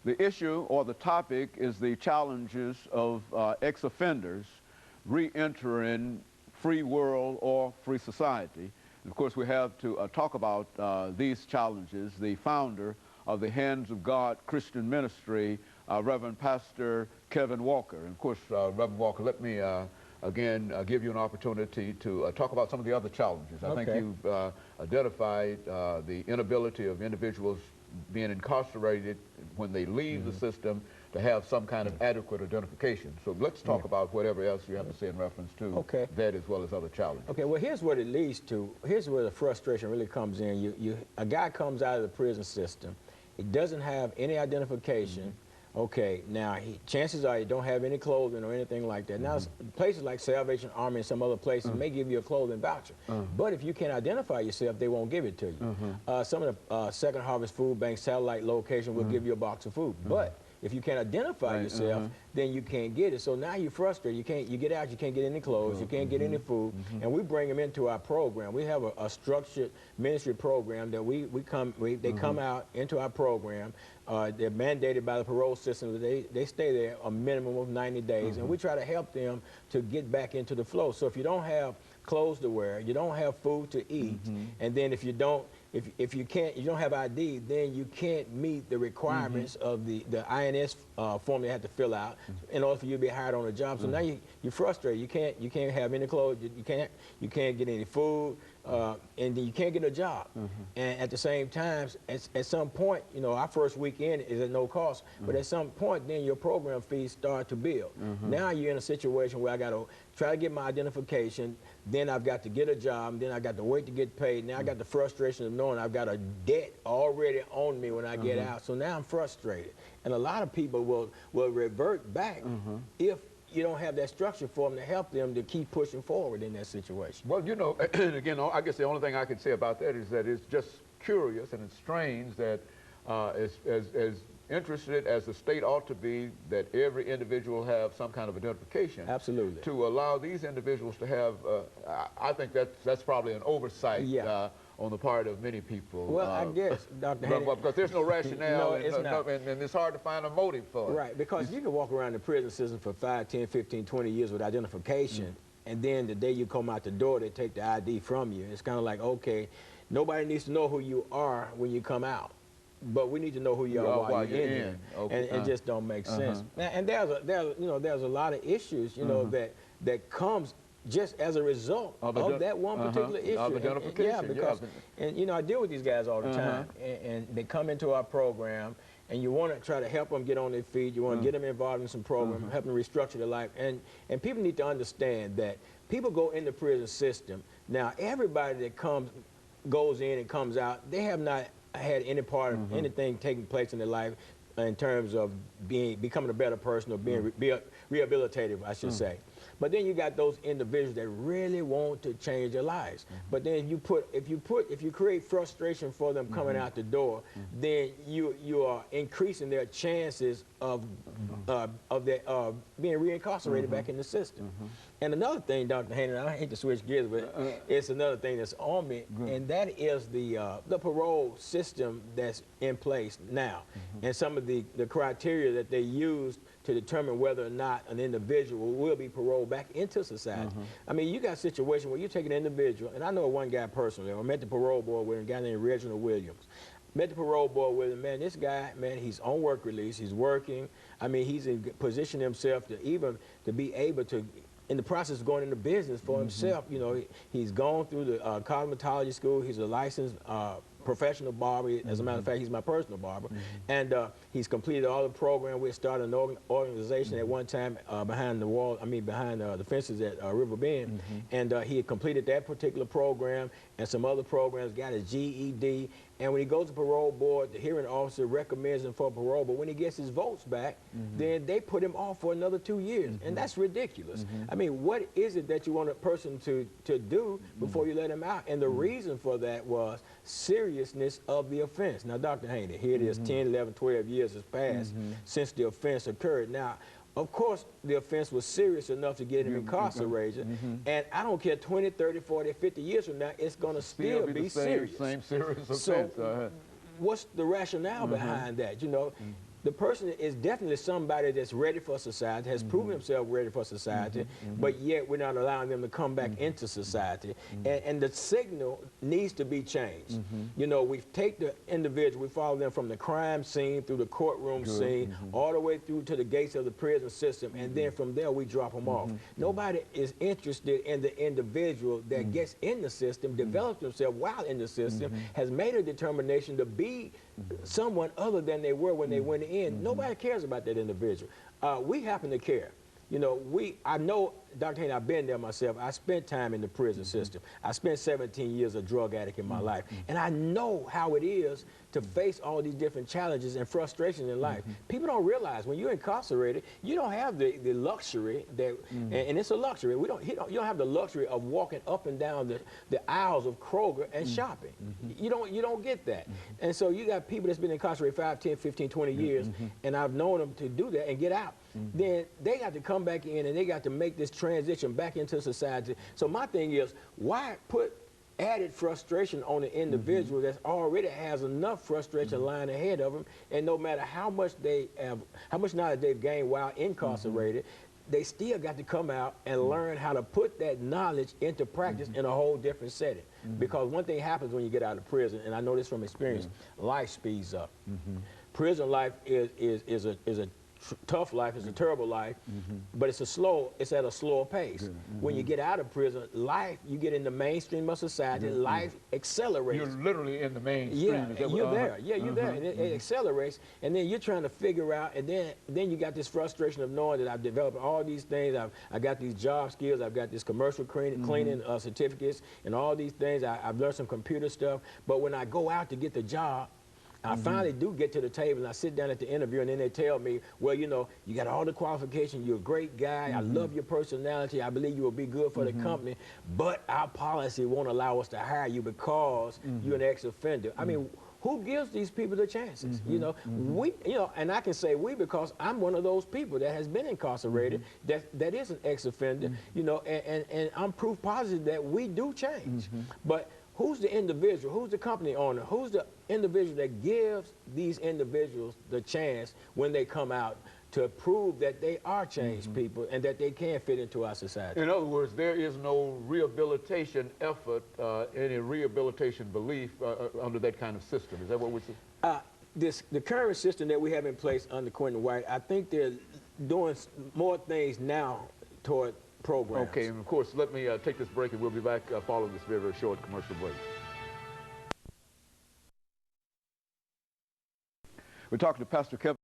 The issue or the topic is the challenges of ex-offenders re-entering free world or free society. And of course, we have to talk about these challenges. The founder of the Hands of God Christian Ministry, Reverend Pastor KWalker. And of course, Reverend Walker, let me again give you an opportunity to talk about some of the other challenges. I think you've identified the inability of individuals being incarcerated when they leave the system to have some kind of adequate identification. So let's talk about whatever else you have to say in reference to that, as well as other challenges. Okay, well, here's what it leads to. Here's where the frustration really comes in. A guy comes out of the prison system. He doesn't have any identification. Okay, now chances are you don't have any clothing or anything like that. Now, places like Salvation Army and some other places may give you a clothing voucher. But if you can't identify yourself, they won't give it to you. Some of the Second Harvest Food Bank satellite location will give you a box of food. But if you can't identify yourself, then you can't get it. So now you're frustrated. You get out, you can't get any clothes, you can't get any food, and we bring them into our program. We have a structured ministry program that they come out into our program. They're mandated by the parole system that they stay there a minimum of 90 days, and we try to help them to get back into the flow. So if you don't have clothes to wear, you don't have food to eat, and then if you don't have ID, then you can't meet the requirements of the INS form they have to fill out in order for you to be hired on a job. So now you're frustrated. You can't have any clothes. You can't get any food, and then you can't get a job. And at the same time, at some point, you know, our first weekend is at no cost, but at some point, then your program fees start to build. Now you're in a situation where I got to try to get my identification, then I've got to get a job, then I got to wait to get paid. Now I got the frustration of knowing I've got a debt already on me when I get out. So now I'm frustrated. And a lot of people will revert back if you don't have that structure for them to help them to keep pushing forward in that situation. Well, you know, again, I guess the only thing I can say about that is that it's just curious and it's strange that as interested as the state ought to be that every individual have some kind of identification. Absolutely. To allow these individuals to have, I think that's probably an oversight on the part of many people. Well, I guess, Dr. Haney, because there's no rationale, no, it's not. And it's hard to find a motive for it. Right, because you can walk around the prison system for 5, 10, 15, 20 years with identification, and then the day you come out the door, they take the ID from you. It's kind of like, okay, nobody needs to know who you are when you come out, but we need to know who you are while you're in here. Okay. And it just don't make sense. And there's a lot of issues, you know, that comes just as a result of that one particular issue. Of identification. Because and you know, I deal with these guys all the time, and they come into our program, and you want to try to help them get on their feet. You want to get them involved in some program, help them restructure their life. And people need to understand that people go in the prison system. Now, everybody that goes in and comes out, they have not had any part of anything taking place in their life in terms of becoming a better person or being rehabilitative, I should say. But then you got those individuals that really want to change their lives. But then if you create frustration for them coming out the door, then you are increasing their chances of being reincarcerated back in the system. And another thing, Dr. Haney, I hate to switch gears, but it's another thing that's on me, and that is the parole system that's in place now, and some of the criteria that they used to determine whether or not an individual will be paroled back into society. I mean, you got a situation where you take an individual, and I know one guy personally, I met the parole board with a guy named Reginald Williams. Met the parole board with him, man, this guy, man, he's on work release, he's working. I mean, he's in position himself to be able to, in the process of going into business for himself. You know, he's gone through the cosmetology school, he's a licensed professional barber. As a matter of fact, he's my personal barber. And he's completed all the program. We started an organization at one time behind the wall, behind the fences at River Bend. And he had completed that particular program and some other programs, got his GED. And when he goes to parole board, the hearing officer recommends him for parole, but when he gets his votes back, then they put him off for another 2 years. And that's ridiculous. I mean, what is it that you want a person to do before you let him out? And the reason for that was seriousness of the offense. Now, Dr. Haney, here it is, 10, 11, 12 years has passed since the offense occurred. Now, of course, the offense was serious enough to get him incarcerated, and I don't care 20, 30, 40, 50 years from now, it's going to still be serious. Same serious offense. So, what's the rationale behind that? You know, the person is definitely somebody that's ready for society, has proven himself ready for society, but yet we're not allowing them to come back into society. And the signal needs to be changed. You know, we take the individual, we follow them from the crime scene through the courtroom scene, all the way through to the gates of the prison system, and then from there we drop them off. Nobody is interested in the individual that gets in the system, develops himself while in the system, has made a determination to be someone other than they were when they went in. Nobody cares about that individual. We happen to care. You know, I know, Dr. Haney, I've been there myself. I spent time in the prison system. I spent 17 years a drug addict in my life. And I know how it is to face all these different challenges and frustrations in life. People don't realize when you're incarcerated, you don't have the luxury that, and it's a luxury. You don't have the luxury of walking up and down the aisles of Kroger and shopping. You don't get that. And so you got people that's been incarcerated 5, 10, 15, 20 years, and I've known them to do that and get out. Then they got to come back in and they got to make this transition back into society. So my thing is, why put added frustration on the individual that already has enough frustration lying ahead of them, and no matter how much knowledge they've gained while incarcerated, they still got to come out and learn how to put that knowledge into practice in a whole different setting. Because one thing happens when you get out of prison, and I know this from experience, life speeds up. Prison life is a tough life, it's a terrible life, but it's at a slower pace. When you get out of prison, you get in the mainstream of society, life accelerates. You're literally in the mainstream. Yeah, you're there. Yeah, you're there. And it accelerates, and then you're trying to figure out, and then you got this frustration of knowing that I've developed all these things. I got these job skills. I've got this commercial cleaning certificates and all these things. I've learned some computer stuff. But when I go out to get the job, I finally do get to the table and I sit down at the interview, and then they tell me, well, you know, you got all the qualifications, you're a great guy, I love your personality, I believe you will be good for the company, but our policy won't allow us to hire you because you're an ex-offender. I mean, who gives these people the chances? You know, and I can say we because I'm one of those people that has been incarcerated, that is an ex-offender, you know, and I'm proof positive that we do change. But who's the individual? Who's the company owner? Who's the individual that gives these individuals the chance when they come out to prove that they are changed people and that they can fit into our society? In other words, there is no rehabilitation effort, any rehabilitation belief under that kind of system. Is that what we're saying? The current system that we have in place under Quentin White, I think they're doing more things now toward programs. Okay, and of course, let me take this break, and we'll be back following this very, very short commercial break. We're talking to Pastor Kevin